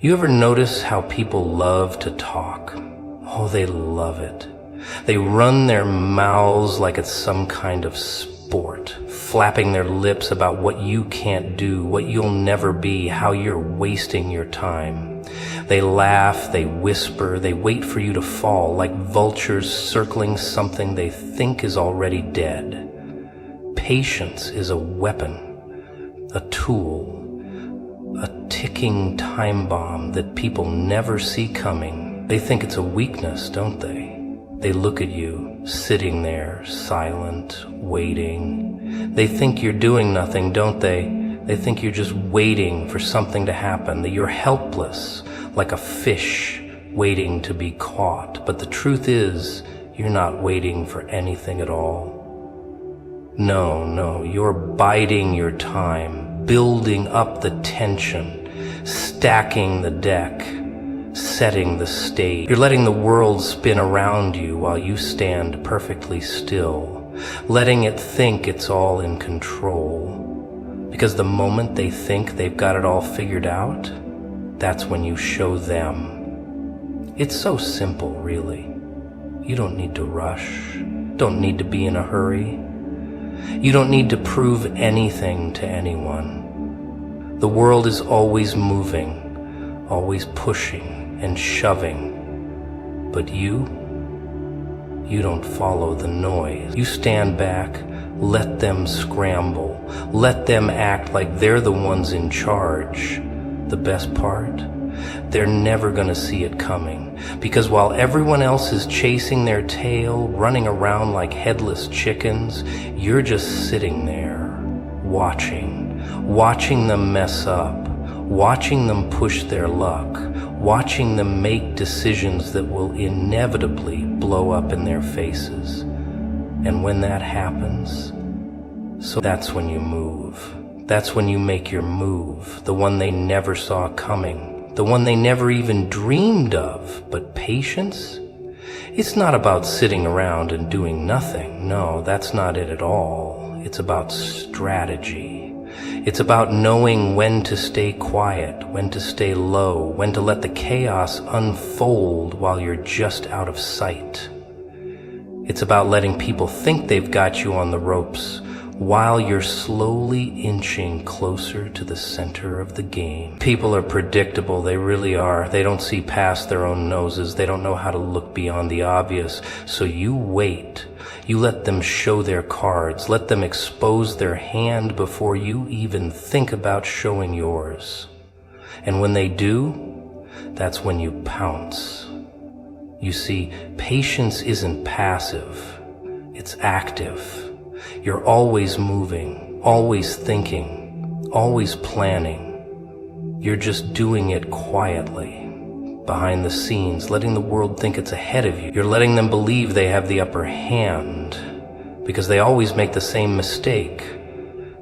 You ever notice how people love to talk? Oh, they love it. They run their mouths like it's some kind of sport, flapping their lips about what you can't do, what you'll never be, how you're wasting your time. They laugh, they whisper, they wait for you to fall like vultures circling something they think is already dead. Patience is a weapon, a tool, a ticking time bomb that people never see coming. They think it's a weakness, don't they? They look at you, sitting there, silent, waiting. They think you're doing nothing, don't they? They think you're just waiting for something to happen, that you're helpless, like a fish waiting to be caught. But the truth is, you're not waiting for anything at all. No, you're biding your time, building up the tension, stacking the deck, setting the stage. You're letting the world spin around you while you stand perfectly still, letting it think it's all in control. Because the moment they think they've got it all figured out, that's when you show them. It's so simple, really. You don't need to rush, don't need to be in a hurry. You don't need to prove anything to anyone. The world is always moving, always pushing and shoving. But you don't follow the noise. You stand back, let them scramble, let them act like they're the ones in charge. The best part? They're never gonna see it coming, because while everyone else is chasing their tail, running around like headless chickens, you're just sitting there, watching them mess up, watching them push their luck, watching them make decisions that will inevitably blow up in their faces. And when that happens, so that's when you move. That's when you make your move, the one they never saw coming, the one they never even dreamed of. But patience? It's not about sitting around and doing nothing. No, that's not it at all. It's about strategy. It's about knowing when to stay quiet, when to stay low, when to let the chaos unfold while you're just out of sight. It's about letting people think they've got you on the ropes while you're slowly inching closer to the center of the game. People are predictable, they really are. They don't see past their own noses. They don't know how to look beyond the obvious. So you wait. You let them show their cards. Let them expose their hand before you even think about showing yours. And when they do, that's when you pounce. You see, patience isn't passive. It's active. You're always moving, always thinking, always planning. You're just doing it quietly, behind the scenes, letting the world think it's ahead of you. You're letting them believe they have the upper hand, because they always make the same mistake.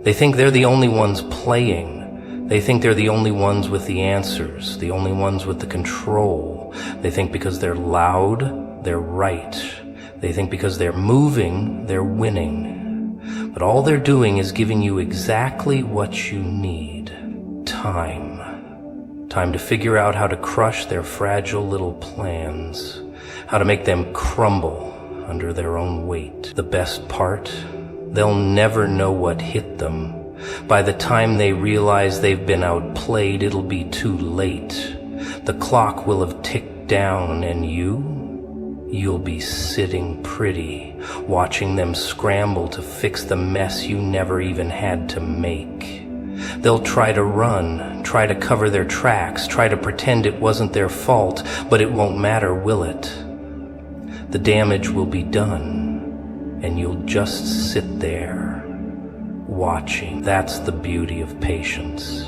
They think they're the only ones playing. They think they're the only ones with the answers, the only ones with the control. They think because they're loud, they're right. They think because they're moving, they're winning. But all they're doing is giving you exactly what you need. Time. Time to figure out how to crush their fragile little plans, how to make them crumble under their own weight. The best part? They'll never know what hit them. By the time they realize they've been outplayed, it'll be too late. The clock will have ticked down, and you'll be sitting pretty, watching them scramble to fix the mess you never even had to make. They'll try to run, try to cover their tracks, try to pretend it wasn't their fault, but it won't matter, will it? The damage will be done, and you'll just sit there, watching. That's the beauty of patience.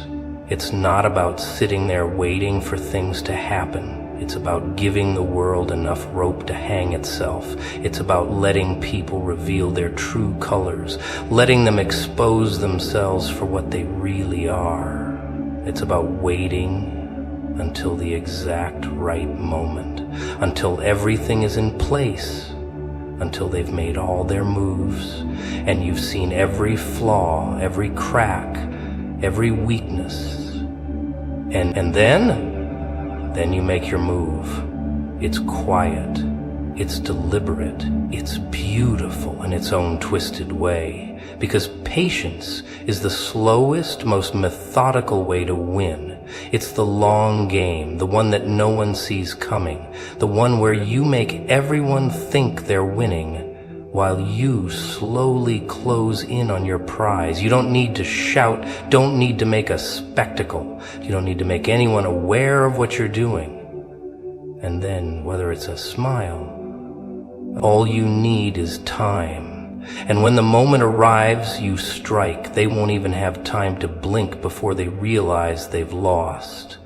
It's not about sitting there waiting for things to happen. It's about giving the world enough rope to hang itself. It's about letting people reveal their true colors, letting them expose themselves for what they really are. It's about waiting until the exact right moment, until everything is in place, until they've made all their moves, and you've seen every flaw, every crack, every weakness. And then Then you make your move. It's quiet. It's deliberate. It's beautiful in its own twisted way. Because patience is the slowest, most methodical way to win. It's the long game, the one that no one sees coming, the one where you make everyone think they're winning, while you slowly close in on your prize. You don't need to shout, don't need to make a spectacle. You don't need to make anyone aware of what you're doing. And then, whether it's a smile, all you need is time. And when the moment arrives, you strike. They won't even have time to blink before they realize they've lost.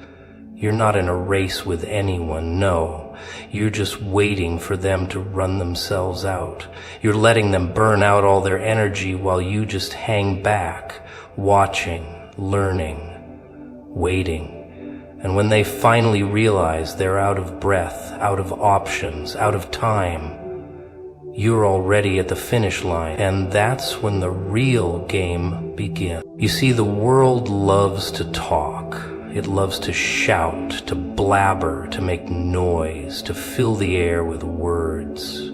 You're not in a race with anyone, no. You're just waiting for them to run themselves out. You're letting them burn out all their energy while you just hang back, watching, learning, waiting. And when they finally realize they're out of breath, out of options, out of time, you're already at the finish line, and that's when the real game begins. You see, the world loves to talk. It loves to shout, to blabber, to make noise, to fill the air with words.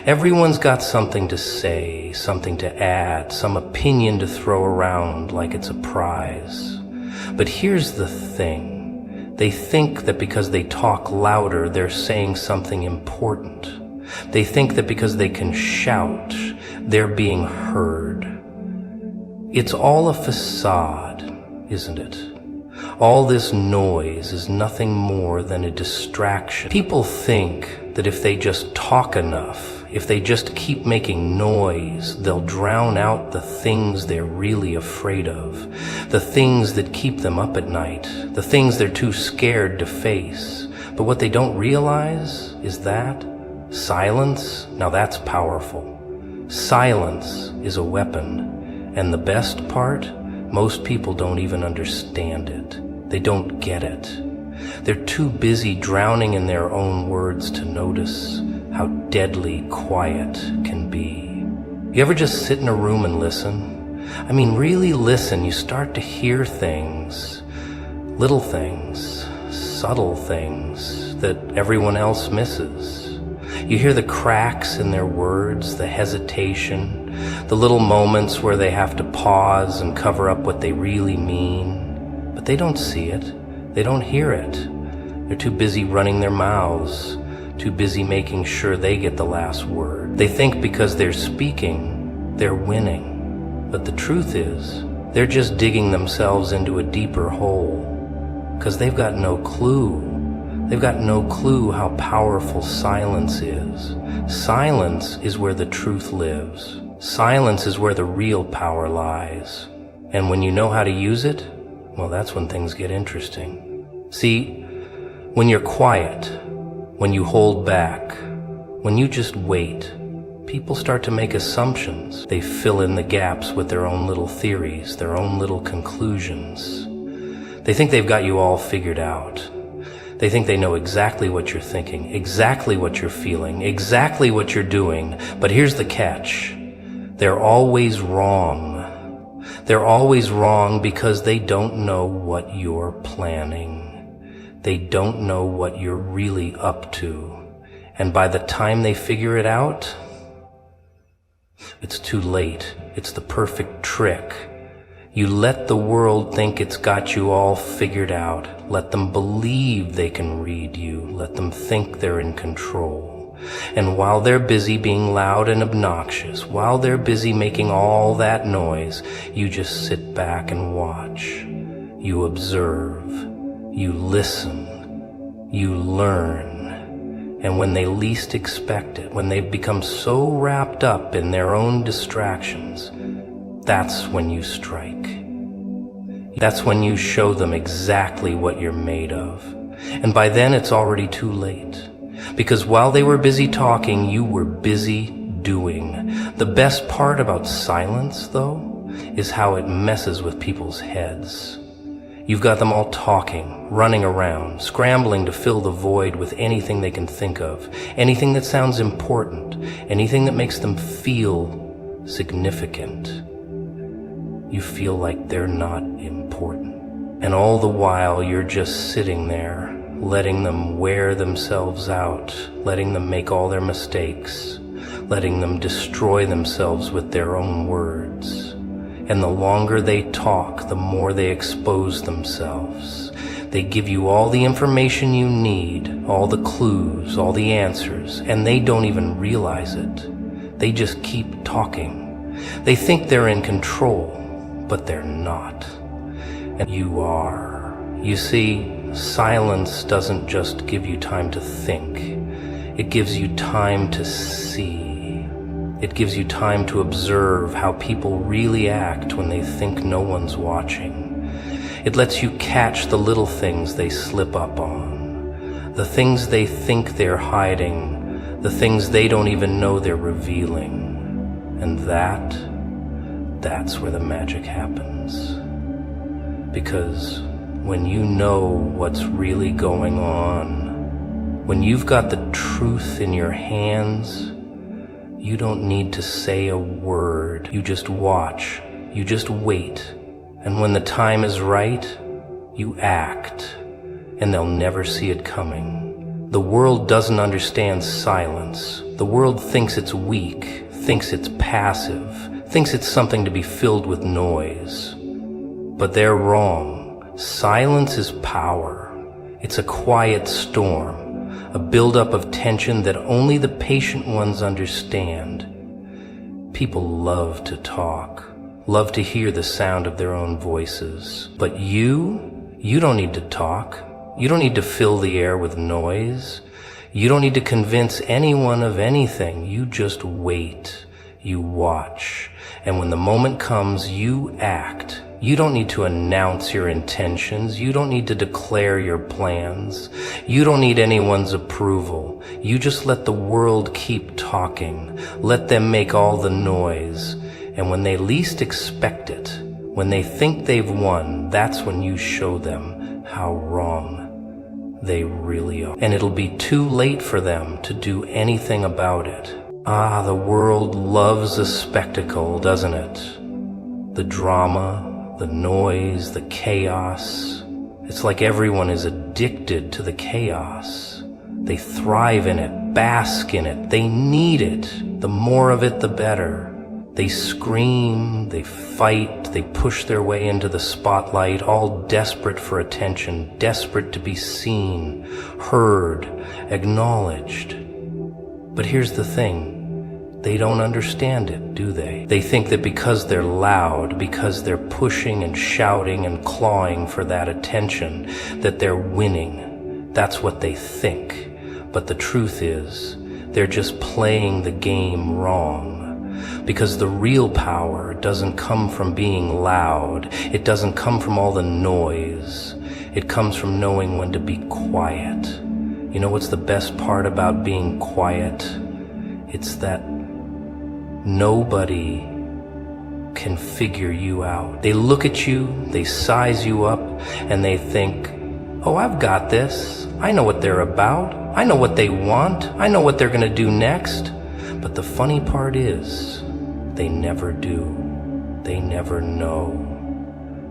Everyone's got something to say, something to add, some opinion to throw around like it's a prize. But here's the thing. They think that because they talk louder, they're saying something important. They think that because they can shout, they're being heard. It's all a facade, isn't it? All this noise is nothing more than a distraction. People think that if they just talk enough, if they just keep making noise, they'll drown out the things they're really afraid of, the things that keep them up at night, the things they're too scared to face. But what they don't realize is that silence, now that's powerful. Silence is a weapon, and the best part, most people don't even understand it. They don't get it. They're too busy drowning in their own words to notice how deadly quiet can be. You ever just sit in a room and listen? I mean, really listen. You start to hear things, little things, subtle things that everyone else misses. You hear the cracks in their words, the hesitation, the little moments where they have to pause and cover up what they really mean. But they don't see it. They don't hear it. They're too busy running their mouths, too busy making sure they get the last word. They think because they're speaking, they're winning. But the truth is, they're just digging themselves into a deeper hole, because they've got no clue. They've got no clue how powerful silence is. Silence is where the truth lives. Silence is where the real power lies. And when you know how to use it, well, that's when things get interesting. See, when you're quiet, when you hold back, when you just wait, people start to make assumptions. They fill in the gaps with their own little theories, their own little conclusions. They think they've got you all figured out. They think they know exactly what you're thinking, exactly what you're feeling, exactly what you're doing. But here's the catch. They're always wrong. They're always wrong because they don't know what you're planning. They don't know what you're really up to. And by the time they figure it out, it's too late. It's the perfect trick. You let the world think it's got you all figured out. Let them believe they can read you. Let them think they're in control. And while they're busy being loud and obnoxious, while they're busy making all that noise, you just sit back and watch. You observe. You listen. You learn. And when they least expect it, when they've become so wrapped up in their own distractions, that's when you strike. That's when you show them exactly what you're made of. And by then it's already too late. Because while they were busy talking, you were busy doing. The best part about silence, though, is how it messes with people's heads. You've got them all talking, running around, scrambling to fill the void with anything they can think of, anything that sounds important, anything that makes them feel significant. You feel like they're not important. And all the while you're just sitting there, letting them wear themselves out, letting them make all their mistakes, letting them destroy themselves with their own words. And the longer they talk, the more they expose themselves. They give you all the information you need, all the clues, all the answers, and they don't even realize it. They just keep talking. They think they're in control, but they're not. And you are. You see, silence doesn't just give you time to think. It gives you time to see. It gives you time to observe how people really act when they think no one's watching. It lets you catch the little things they slip up on, the things they think they're hiding, the things they don't even know they're revealing. And that's where the magic happens. Because when you know what's really going on, when you've got the truth in your hands, you don't need to say a word. You just watch. You just wait. And when the time is right, you act. And they'll never see it coming. The world doesn't understand silence. The world thinks it's weak, thinks it's passive, thinks it's something to be filled with noise. But they're wrong. Silence is power. It's a quiet storm. A buildup of tension that only the patient ones understand. People love to talk, love to hear the sound of their own voices. But you don't need to talk. You don't need to fill the air with noise. You don't need to convince anyone of anything. You just wait. You watch. And when the moment comes, you act. You don't need to announce your intentions. You don't need to declare your plans. You don't need anyone's approval. You just let the world keep talking. Let them make all the noise. And when they least expect it, when they think they've won, that's when you show them how wrong they really are. And it'll be too late for them to do anything about it. Ah, the world loves a spectacle, doesn't it? The drama, the noise, the chaos. It's like everyone is addicted to the chaos. They thrive in it, bask in it, they need it. The more of it, the better. They scream, they fight, they push their way into the spotlight, all desperate for attention, desperate to be seen, heard, acknowledged. But here's the thing. They don't understand it, do they? They think that because they're loud, because they're pushing and shouting and clawing for that attention, that they're winning. That's what they think. But the truth is, they're just playing the game wrong. Because the real power doesn't come from being loud. It doesn't come from all the noise. It comes from knowing when to be quiet. You know what's the best part about being quiet? It's that nobody can figure you out. They look at you, they size you up, and they think, oh, I've got this. I know what they're about. I know what they want. I know what they're going to do next. But the funny part is, they never do. They never know.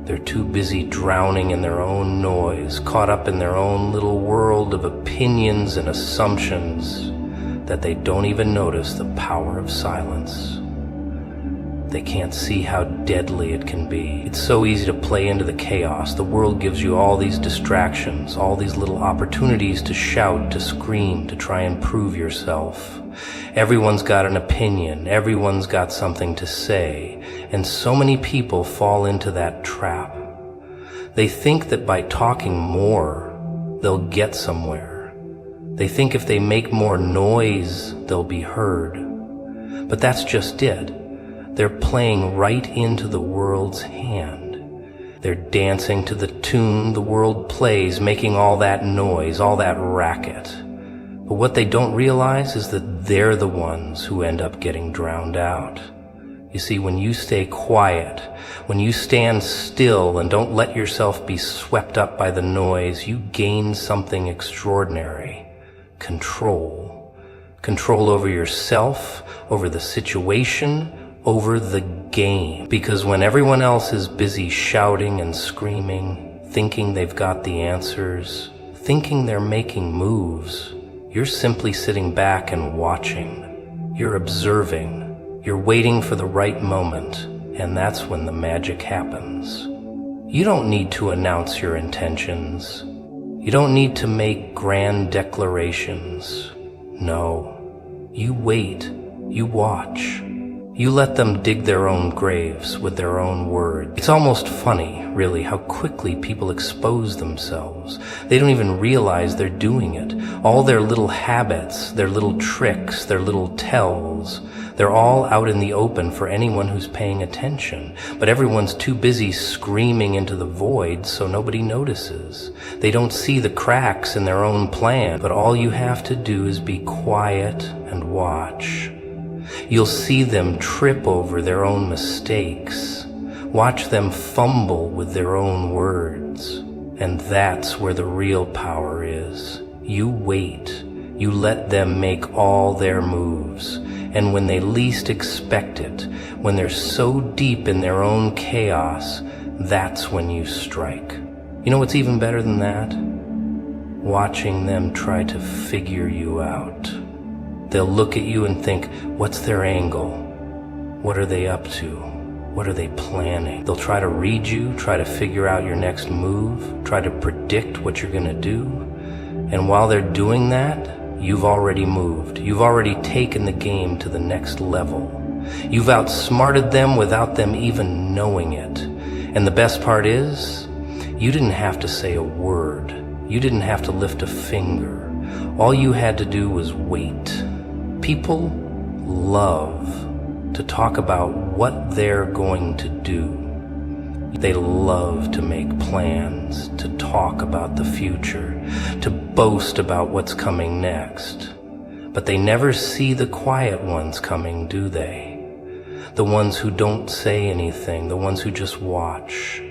They're too busy drowning in their own noise, caught up in their own little world of opinions and assumptions, that they don't even notice the power of silence. They can't see how deadly it can be. It's so easy to play into the chaos. The world gives you all these distractions, all these little opportunities to shout, to scream, to try and prove yourself. Everyone's got an opinion. Everyone's got something to say. And so many people fall into that trap. They think that by talking more, they'll get somewhere. They think if they make more noise, they'll be heard. But that's just it. They're playing right into the world's hand. They're dancing to the tune the world plays, making all that noise, all that racket. But what they don't realize is that they're the ones who end up getting drowned out. You see, when you stay quiet, when you stand still and don't let yourself be swept up by the noise, you gain something extraordinary. Control. Control over yourself, over the situation, over the game. Because when everyone else is busy shouting and screaming, thinking they've got the answers, thinking they're making moves. You're simply sitting back and watching. You're observing. You're waiting for the right moment, and that's when the magic happens. You don't need to announce your intentions. You don't need to make grand declarations. No, you wait. You watch. You let them dig their own graves with their own words. It's almost funny, really, how quickly people expose themselves. They don't even realize they're doing it. All their little habits, their little tricks, their little tells, they're all out in the open for anyone who's paying attention. But everyone's too busy screaming into the void, so nobody notices. They don't see the cracks in their own plan, but all you have to do is be quiet and watch. You'll see them trip over their own mistakes. Watch them fumble with their own words. And that's where the real power is. You wait. You let them make all their moves. And when they least expect it, when they're so deep in their own chaos, that's when you strike. You know what's even better than that? Watching them try to figure you out. They'll look at you and think, what's their angle? What are they up to? What are they planning? They'll try to read you, try to figure out your next move, try to predict what you're gonna do. And while they're doing that, you've already moved. You've already taken the game to the next level. You've outsmarted them without them even knowing it. And the best part is, you didn't have to say a word. You didn't have to lift a finger. All you had to do was wait. People love to talk about what they're going to do. They love to make plans, to talk about the future, to boast about what's coming next. But they never see the quiet ones coming, do they? The ones who don't say anything, the ones who just watch,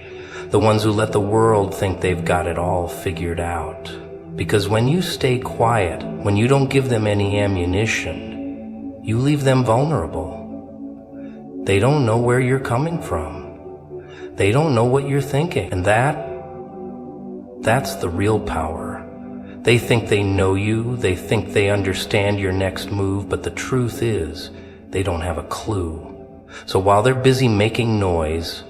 the ones who let the world think they've got it all figured out. Because when you stay quiet, when you don't give them any ammunition, you leave them vulnerable. They don't know where you're coming from. They don't know what you're thinking. And that's the real power. They think they know you, they think they understand your next move, but the truth is, they don't have a clue. So while they're busy making noise,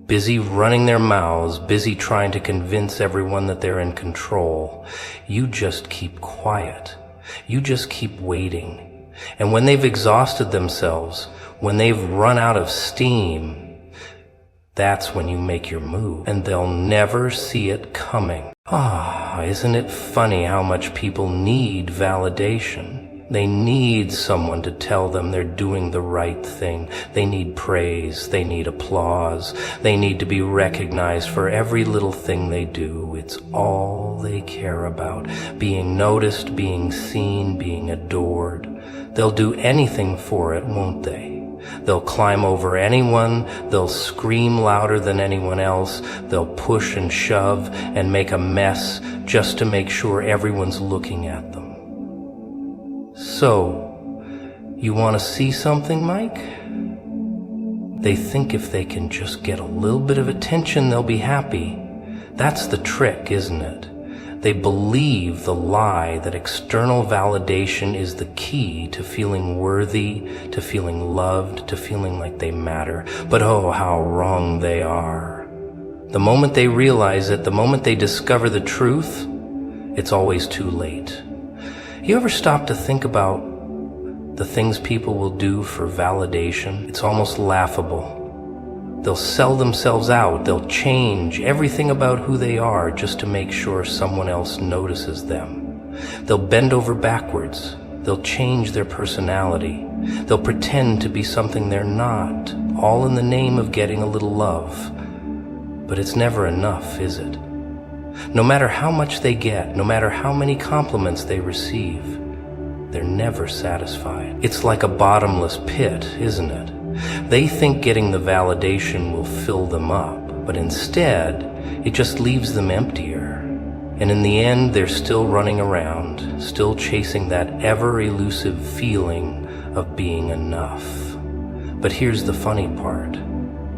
busy running their mouths, busy trying to convince everyone that they're in control, you just keep quiet. You just keep waiting. And when they've exhausted themselves, when they've run out of steam, that's when you make your move. And they'll never see it coming. Isn't it funny how much people need validation? They need someone to tell them they're doing the right thing. They need praise. They need applause. They need to be recognized for every little thing they do. It's all they care about. Being noticed, being seen, being adored. They'll do anything for it, won't they? They'll climb over anyone. They'll scream louder than anyone else. They'll push and shove and make a mess just to make sure everyone's looking at them. So, you want to see something, Mike? They think if they can just get a little bit of attention, they'll be happy. That's the trick, isn't it? They believe the lie that external validation is the key to feeling worthy, to feeling loved, to feeling like they matter. But oh, how wrong they are. The moment they realize it, the moment they discover the truth, it's always too late. You ever stop to think about the things people will do for validation? It's almost laughable. They'll sell themselves out. They'll change everything about who they are just to make sure someone else notices them. They'll bend over backwards. They'll change their personality. They'll pretend to be something they're not, all in the name of getting a little love. But it's never enough, is it? No matter how much they get, no matter how many compliments they receive, they're never satisfied. It's like a bottomless pit, isn't it? They think getting the validation will fill them up, but instead, it just leaves them emptier. And in the end, they're still running around, still chasing that ever-elusive feeling of being enough. But here's the funny part.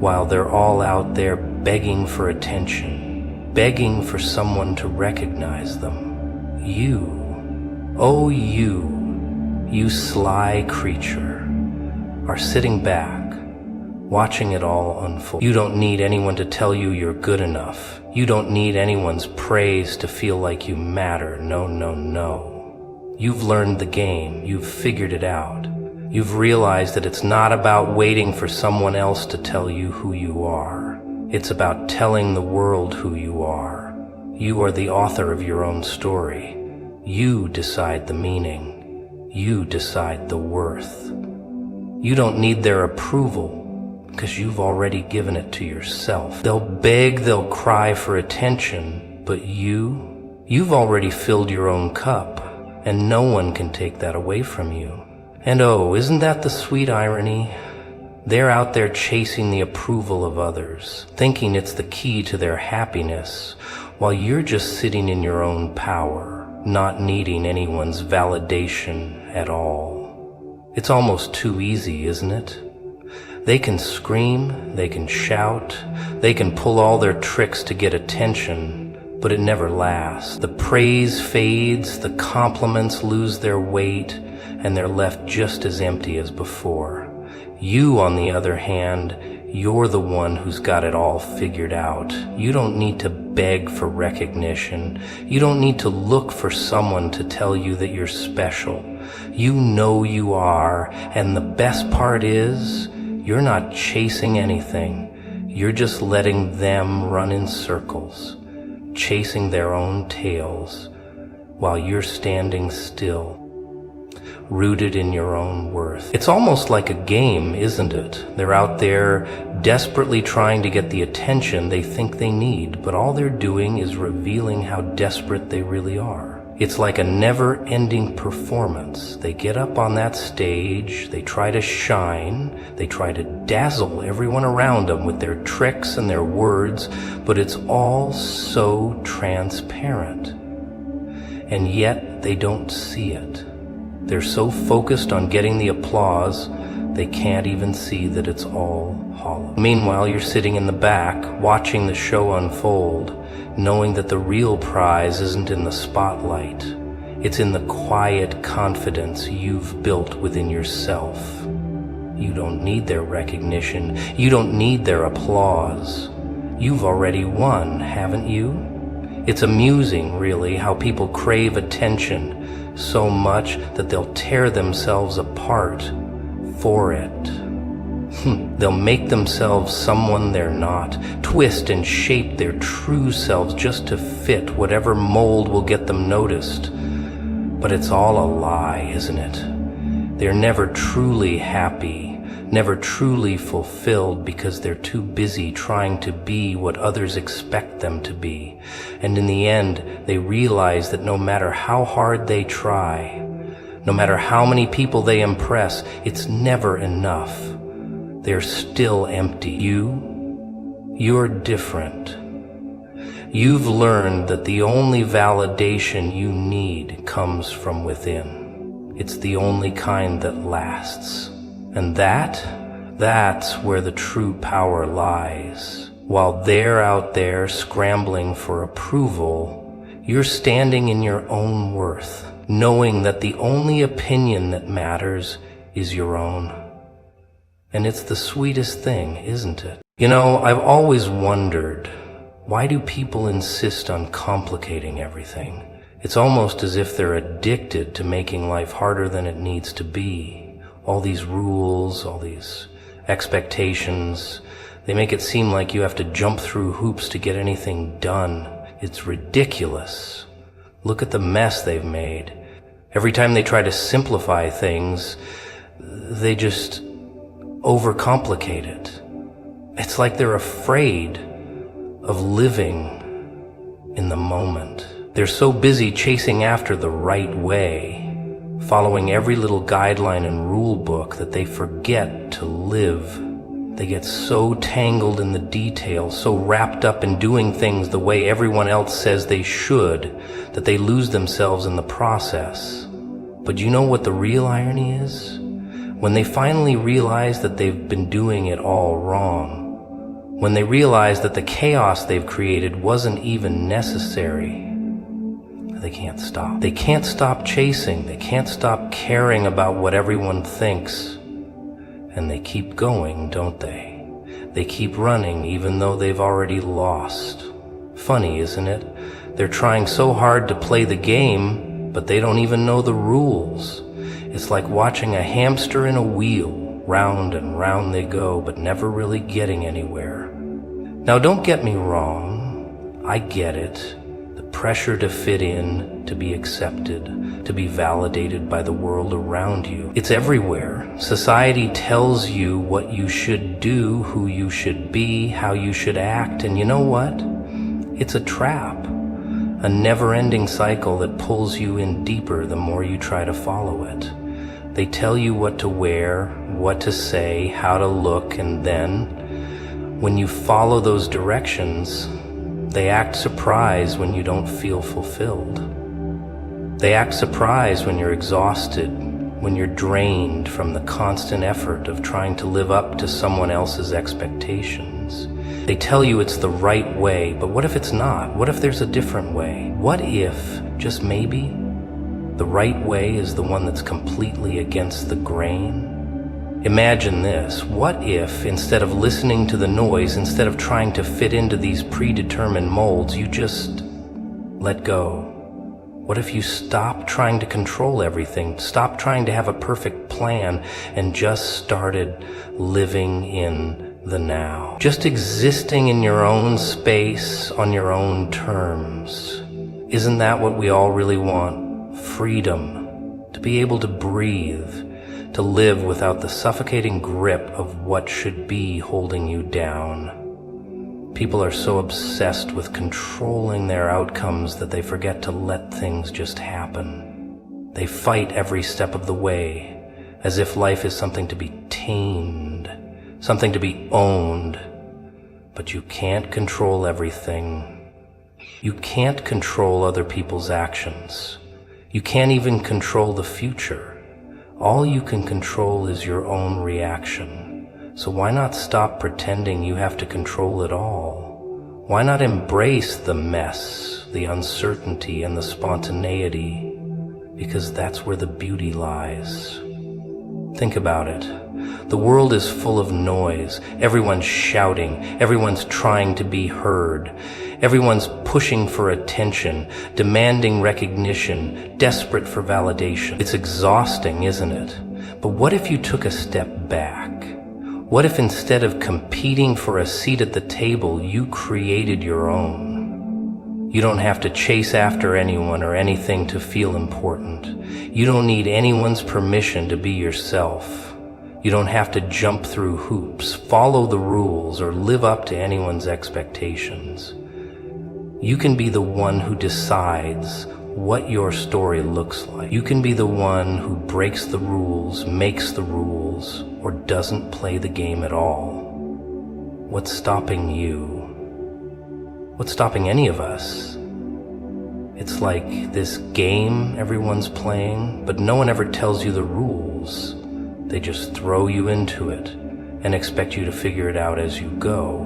While they're all out there begging for attention, begging for someone to recognize them. You, oh you sly creature, are sitting back, watching it all unfold. You don't need anyone to tell you you're good enough. You don't need anyone's praise to feel like you matter. No, no, no. You've learned the game. You've figured it out. You've realized that it's not about waiting for someone else to tell you who you are. It's about telling the world who you are. You are the author of your own story. You decide the meaning. You decide the worth. You don't need their approval, because you've already given it to yourself. They'll beg, they'll cry for attention, but you've already filled your own cup, and no one can take that away from you. And oh, isn't that the sweet irony? They're out there chasing the approval of others, thinking it's the key to their happiness, while you're just sitting in your own power, not needing anyone's validation at all. It's almost too easy, isn't it? They can scream, they can shout, they can pull all their tricks to get attention, but it never lasts. The praise fades, the compliments lose their weight, and they're left just as empty as before. You, on the other hand, you're the one who's got it all figured out. You don't need to beg for recognition. You don't need to look for someone to tell you that you're special. You know you are, and the best part is, you're not chasing anything. You're just letting them run in circles, chasing their own tails, while you're standing still, rooted in your own worth. It's almost like a game, isn't it? They're out there desperately trying to get the attention they think they need, but all they're doing is revealing how desperate they really are. It's like a never-ending performance. They get up on that stage, they try to shine, they try to dazzle everyone around them with their tricks and their words, but it's all so transparent. And yet they don't see it. They're so focused on getting the applause, they can't even see that it's all hollow. Meanwhile, you're sitting in the back, watching the show unfold, knowing that the real prize isn't in the spotlight. It's in the quiet confidence you've built within yourself. You don't need their recognition. You don't need their applause. You've already won, haven't you? It's amusing, really, how people crave attention so much that they'll tear themselves apart for it. They'll make themselves someone they're not, twist and shape their true selves just to fit whatever mold will get them noticed. But it's all a lie, isn't it? They're never truly happy, never truly fulfilled, because they're too busy trying to be what others expect them to be. And in the end, they realize that no matter how hard they try, no matter how many people they impress, it's never enough. They're still empty. You're different. You've learned that the only validation you need comes from within. It's the only kind that lasts. And that's where the true power lies. While they're out there scrambling for approval, you're standing in your own worth, knowing that the only opinion that matters is your own. And it's the sweetest thing, isn't it? You know, I've always wondered, why do people insist on complicating everything? It's almost as if they're addicted to making life harder than it needs to be. All these rules, all these expectations, they make it seem like you have to jump through hoops to get anything done. It's ridiculous. Look at the mess they've made. Every time they try to simplify things, they just overcomplicate it. It's like they're afraid of living in the moment. They're so busy chasing after the right way, following every little guideline and rule book, that they forget to live. They get so tangled in the details, so wrapped up in doing things the way everyone else says they should, that they lose themselves in the process. But you know what the real irony is? When they finally realize that they've been doing it all wrong, when they realize that the chaos they've created wasn't even necessary, they can't stop. They can't stop chasing. They can't stop caring about what everyone thinks. And they keep going, don't they? They keep running even though they've already lost. Funny, isn't it? They're trying so hard to play the game, but they don't even know the rules. It's like watching a hamster in a wheel. Round and round they go, but never really getting anywhere. Now, don't get me wrong. I get it. The pressure to fit in, to be accepted, to be validated by the world around you. It's everywhere. Society tells you what you should do, who you should be, how you should act, and you know what? It's a trap. A never-ending cycle that pulls you in deeper the more you try to follow it. They tell you what to wear, what to say, how to look, and then, when you follow those directions, they act surprised when you don't feel fulfilled. They act surprised when you're exhausted, when you're drained from the constant effort of trying to live up to someone else's expectations. They tell you it's the right way, but what if it's not? What if there's a different way? What if, just maybe, the right way is the one that's completely against the grain? Imagine this. What if, instead of listening to the noise, instead of trying to fit into these predetermined molds, you just let go? What if you stop trying to control everything, stop trying to have a perfect plan, and just started living in the now? Just existing in your own space, on your own terms. Isn't that what we all really want? Freedom. To be able to breathe. To live without the suffocating grip of what should be holding you down. People are so obsessed with controlling their outcomes that they forget to let things just happen. They fight every step of the way, as if life is something to be tamed, something to be owned. But you can't control everything. You can't control other people's actions. You can't even control the future. All you can control is your own reaction. So why not stop pretending you have to control it all? Why not embrace the mess, the uncertainty, and the spontaneity? Because that's where the beauty lies. Think about it. The world is full of noise. Everyone's shouting. Everyone's trying to be heard. Everyone's pushing for attention, demanding recognition, desperate for validation. It's exhausting, isn't it? But what if you took a step back? What if instead of competing for a seat at the table, you created your own? You don't have to chase after anyone or anything to feel important. You don't need anyone's permission to be yourself. You don't have to jump through hoops, follow the rules, or live up to anyone's expectations. You can be the one who decides what your story looks like. You can be the one who breaks the rules, makes the rules, or doesn't play the game at all. What's stopping you? What's stopping any of us? It's like this game everyone's playing, but no one ever tells you the rules. They just throw you into it and expect you to figure it out as you go.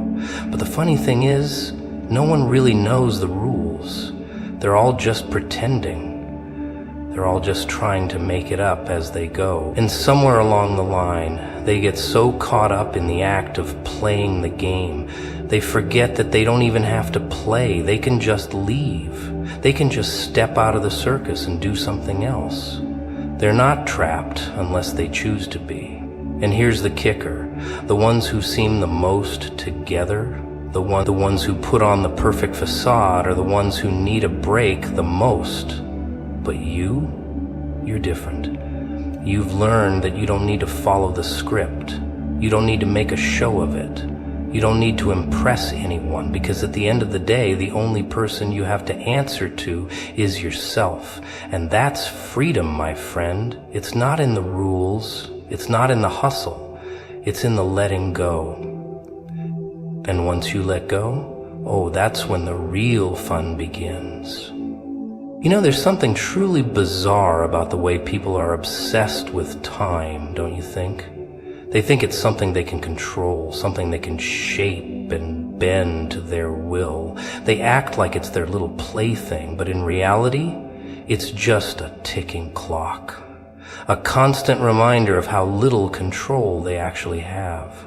But the funny thing is, no one really knows the rules. They're all just pretending. They're all just trying to make it up as they go. And somewhere along the line, they get so caught up in the act of playing the game, they forget that they don't even have to play. They can just leave. They can just step out of the circus and do something else. They're not trapped unless they choose to be. And here's the kicker. The ones who seem the most together, the ones who put on the perfect facade, are the ones who need a break the most. But you're different. You've learned that you don't need to follow the script. You don't need to make a show of it. You don't need to impress anyone, because at the end of the day, the only person you have to answer to is yourself. And that's freedom, my friend. It's not in the rules. It's not in the hustle. It's in the letting go. And once you let go, oh, that's when the real fun begins. You know, there's something truly bizarre about the way people are obsessed with time, don't you think? They think it's something they can control, something they can shape and bend to their will. They act like it's their little plaything, but in reality, it's just a ticking clock. A constant reminder of how little control they actually have.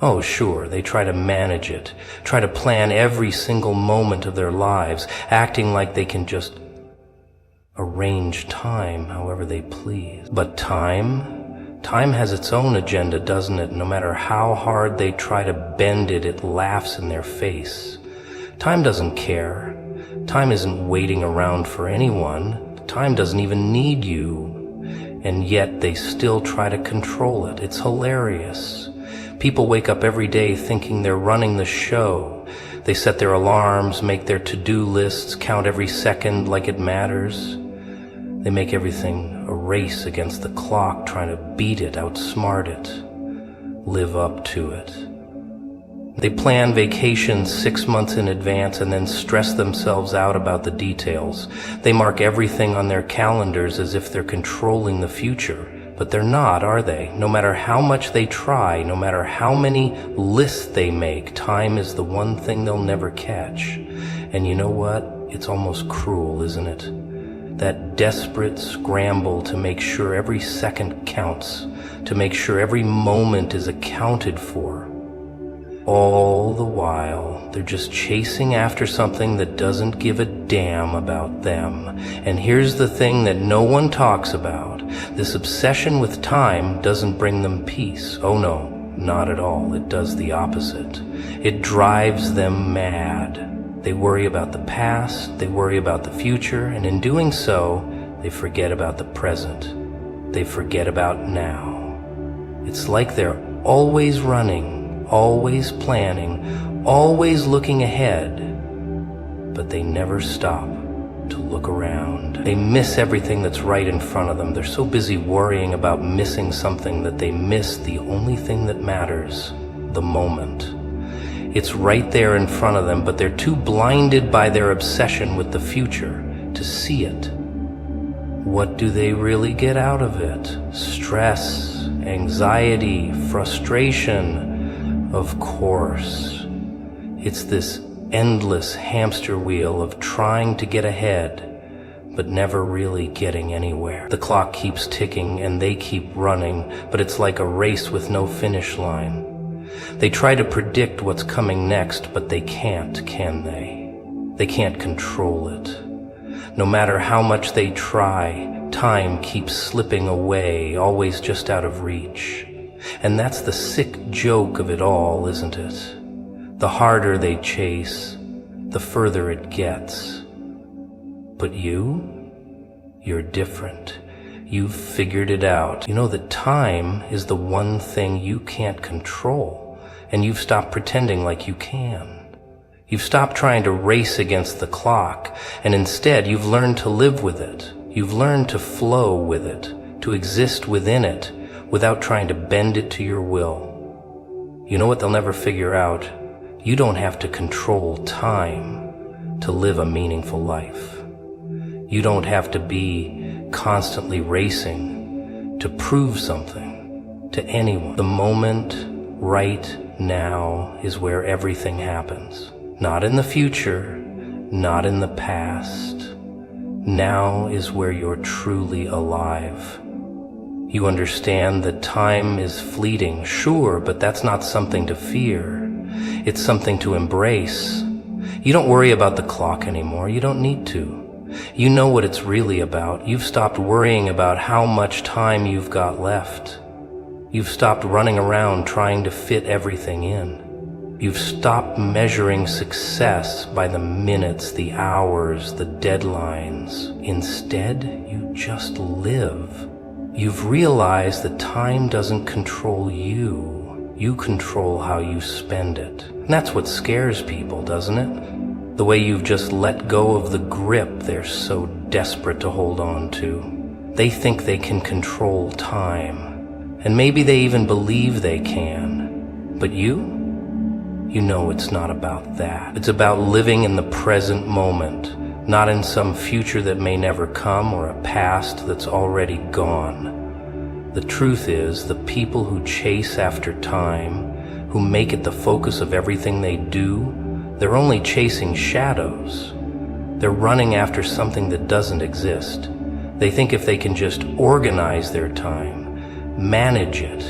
Oh, sure, they try to manage it, try to plan every single moment of their lives, acting like they can just arrange time however they please. But time has its own agenda, doesn't it? No matter how hard they try to bend it, it laughs in their face. Time doesn't care. Time isn't waiting around for anyone. Time doesn't even need you. And yet they still try to control it. It's hilarious. People wake up every day thinking they're running the show. They set their alarms, make their to-do lists, count every second like it matters. They make everything a race against the clock, trying to beat it, outsmart it, live up to it. They plan vacations 6 months in advance and then stress themselves out about the details. They mark everything on their calendars as if they're controlling the future. But they're not, are they? No matter how much they try, no matter how many lists they make, time is the one thing they'll never catch. And you know what? It's almost cruel, isn't it? That desperate scramble to make sure every second counts, to make sure every moment is accounted for. All the while, they're just chasing after something that doesn't give a damn about them. And here's the thing that no one talks about. This obsession with time doesn't bring them peace. Oh no, not at all. It does the opposite. It drives them mad. They worry about the past, they worry about the future, and in doing so, they forget about the present. They forget about now. It's like they're always running, always planning, always looking ahead, but they never stop to look around. They miss everything that's right in front of them. They're so busy worrying about missing something that they miss the only thing that matters, the moment. It's right there in front of them, but they're too blinded by their obsession with the future to see it. What do they really get out of it? Stress, anxiety, frustration. Of course. It's this endless hamster wheel of trying to get ahead, but never really getting anywhere. The clock keeps ticking and they keep running, but it's like a race with no finish line. They try to predict what's coming next, but they can't, can they? They can't control it. No matter how much they try, time keeps slipping away, always just out of reach. And that's the sick joke of it all, isn't it? The harder they chase, the further it gets. But you're different. You've figured it out. You know that time is the one thing you can't control, and you've stopped pretending like you can. You've stopped trying to race against the clock, and instead you've learned to live with it. You've learned to flow with it, to exist within it, without trying to bend it to your will. You know what they'll never figure out? You don't have to control time to live a meaningful life. You don't have to be constantly racing to prove something to anyone. The moment right now is where everything happens. Not in the future, not in the past. Now is where you're truly alive. You understand that time is fleeting, sure, but that's not something to fear. It's something to embrace. You don't worry about the clock anymore. You don't need to. You know what it's really about. You've stopped worrying about how much time you've got left. You've stopped running around trying to fit everything in. You've stopped measuring success by the minutes, the hours, the deadlines. Instead, you just live. You've realized that time doesn't control you. You control how you spend it. And that's what scares people, doesn't it? The way you've just let go of the grip they're so desperate to hold on to. They think they can control time. And maybe they even believe they can. But you know it's not about that. It's about living in the present moment. Not in some future that may never come or a past that's already gone. The truth is, the people who chase after time, who make it the focus of everything they do, they're only chasing shadows. They're running after something that doesn't exist. They think if they can just organize their time, manage it,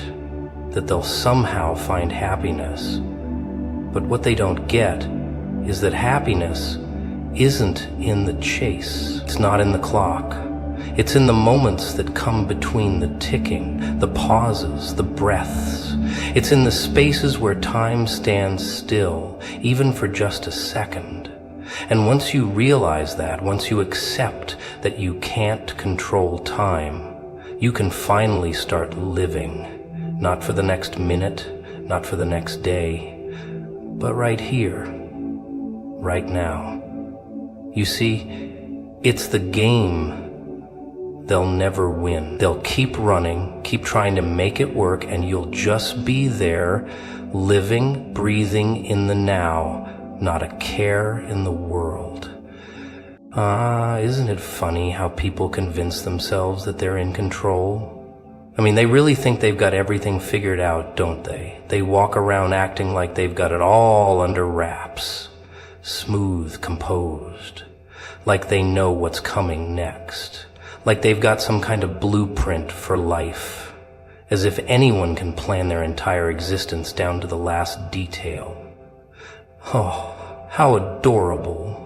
that they'll somehow find happiness. But what they don't get is that happiness isn't in the chase. It's not in the clock. It's in the moments that come between the ticking, the pauses, the breaths. It's in the spaces where time stands still, even for just a second. And once you realize that, once you accept that you can't control time, you can finally start living, not for the next minute, not for the next day, but right here, right now. You see, it's the game they'll never win. They'll keep running, keep trying to make it work, and you'll just be there, living, breathing in the now, not a care in the world. Isn't it funny how people convince themselves that they're in control? I mean, they really think they've got everything figured out, don't they? They walk around acting like they've got it all under wraps, smooth, composed, like they know what's coming next. Like they've got some kind of blueprint for life, as if anyone can plan their entire existence down to the last detail. Oh, how adorable.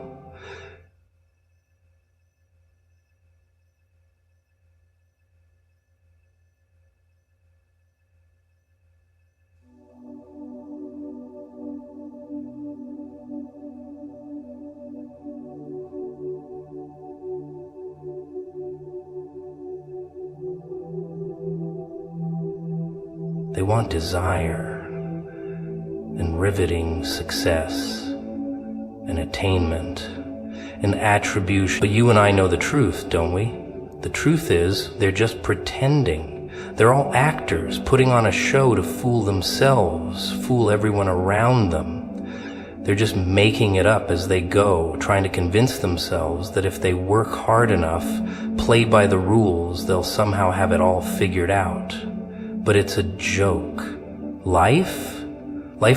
They want desire and riveting success and attainment and attribution. But you and I know the truth, don't we? The truth is, they're just pretending. They're all actors putting on a show to fool themselves, fool everyone around them. They're just making it up as they go, trying to convince themselves that if they work hard enough, play by the rules, they'll somehow have it all figured out. But it's a joke. Life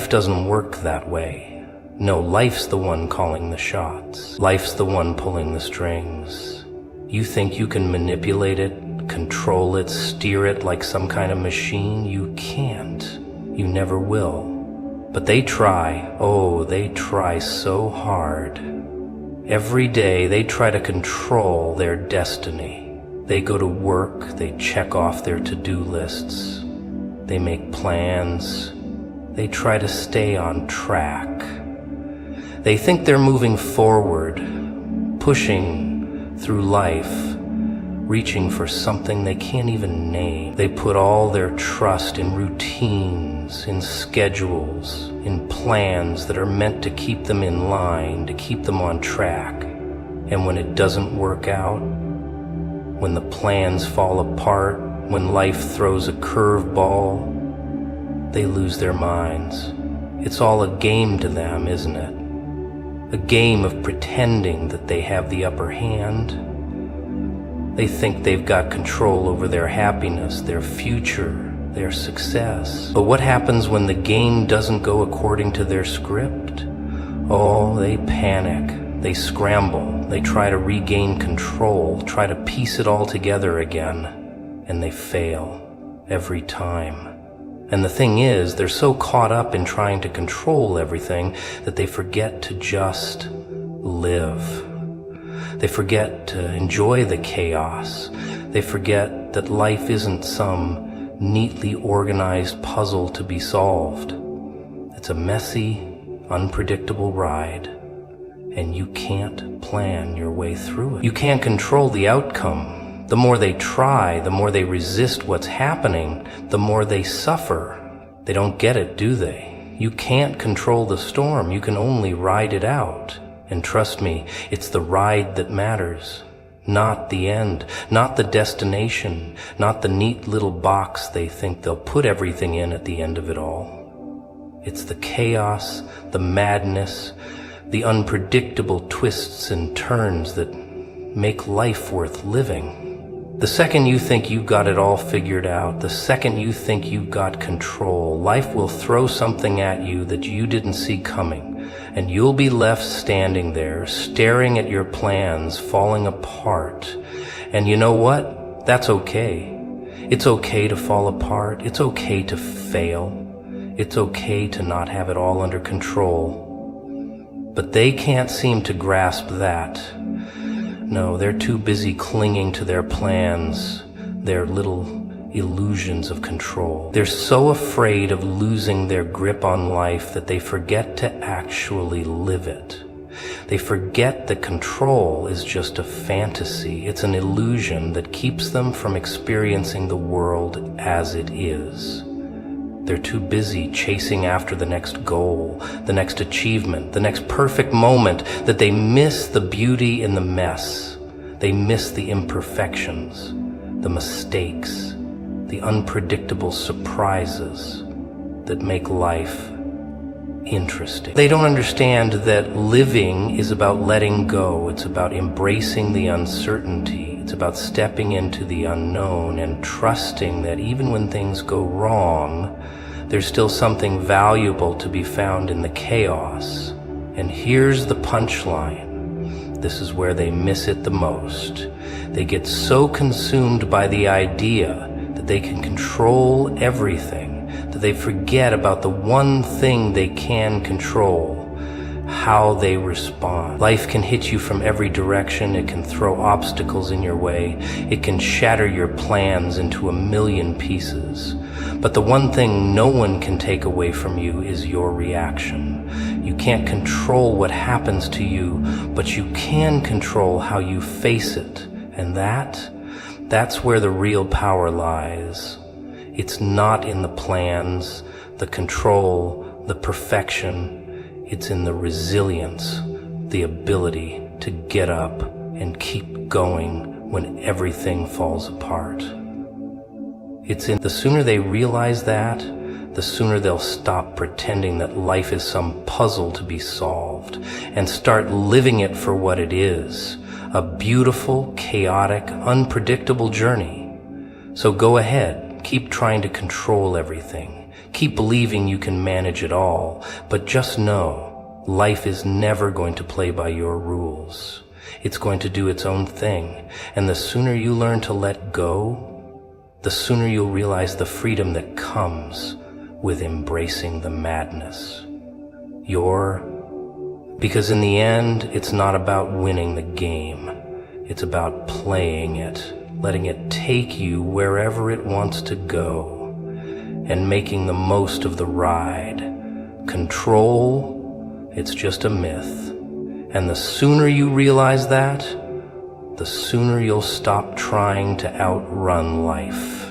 doesn't work that way. No, life's the one calling the shots. Life's the one pulling the strings. You think you can manipulate it, control it, steer it like some kind of machine? You can't. You never will. But they try. Oh, they try so hard. Every day they try to control their destiny. They go to work, they check off their to-do lists, they make plans, they try to stay on track. They think they're moving forward, pushing through life, reaching for something they can't even name. They put all their trust in routines, in schedules, in plans that are meant to keep them in line, to keep them on track. And when it doesn't work out, when the plans fall apart, when life throws a curveball, they lose their minds. It's all a game to them, isn't it? A game of pretending that they have the upper hand. They think they've got control over their happiness, their future, their success. But what happens when the game doesn't go according to their script? Oh, they panic. They scramble, they try to regain control, try to piece it all together again, and they fail every time. And the thing is, they're so caught up in trying to control everything that they forget to just live. They forget to enjoy the chaos. They forget that life isn't some neatly organized puzzle to be solved. It's a messy, unpredictable ride. And you can't plan your way through it. You can't control the outcome. The more they try, the more they resist what's happening, the more they suffer. They don't get it, do they? You can't control the storm. You can only ride it out. And trust me, it's the ride that matters. Not the end, not the destination, not the neat little box they think they'll put everything in at the end of it all. It's the chaos, the madness, the unpredictable twists and turns that make life worth living. The second you think you've got it all figured out, the second you think you've got control, life will throw something at you that you didn't see coming, and you'll be left standing there, staring at your plans falling apart. And you know what? That's okay. It's okay to fall apart. It's okay to fail. It's okay to not have it all under control. But they can't seem to grasp that. No, they're too busy clinging to their plans, their little illusions of control. They're so afraid of losing their grip on life that they forget to actually live it. They forget that control is just a fantasy. It's an illusion that keeps them from experiencing the world as it is. They're too busy chasing after the next goal, the next achievement, the next perfect moment, that they miss the beauty in the mess. They miss the imperfections, the mistakes, the unpredictable surprises that make life interesting. They don't understand that living is about letting go. It's about embracing the uncertainty. It's about stepping into the unknown and trusting that even when things go wrong, there's still something valuable to be found in the chaos. And here's the punchline. This is where they miss it the most. They get so consumed by the idea that they can control everything that they forget about the one thing they can control: how they respond. Life can hit you from every direction. It can throw obstacles in your way. It can shatter your plans into a million pieces. But the one thing no one can take away from you is your reaction. You can't control what happens to you, but you can control how you face it. And that's where the real power lies. It's not in the plans, the control, the perfection. It's in the resilience, the ability to get up and keep going when everything falls apart. The sooner they realize that, the sooner they'll stop pretending that life is some puzzle to be solved and start living it for what it is: a beautiful, chaotic, unpredictable journey. So go ahead. Keep trying to control everything. Keep believing you can manage it all. But just know, life is never going to play by your rules. It's going to do its own thing. And the sooner you learn to let go, the sooner you'll realize the freedom that comes with embracing the madness. Because in the end, it's not about winning the game. It's about playing it, letting it take you wherever it wants to go, and making the most of the ride. Control, it's just a myth. And the sooner you realize that, the sooner you'll stop trying to outrun life.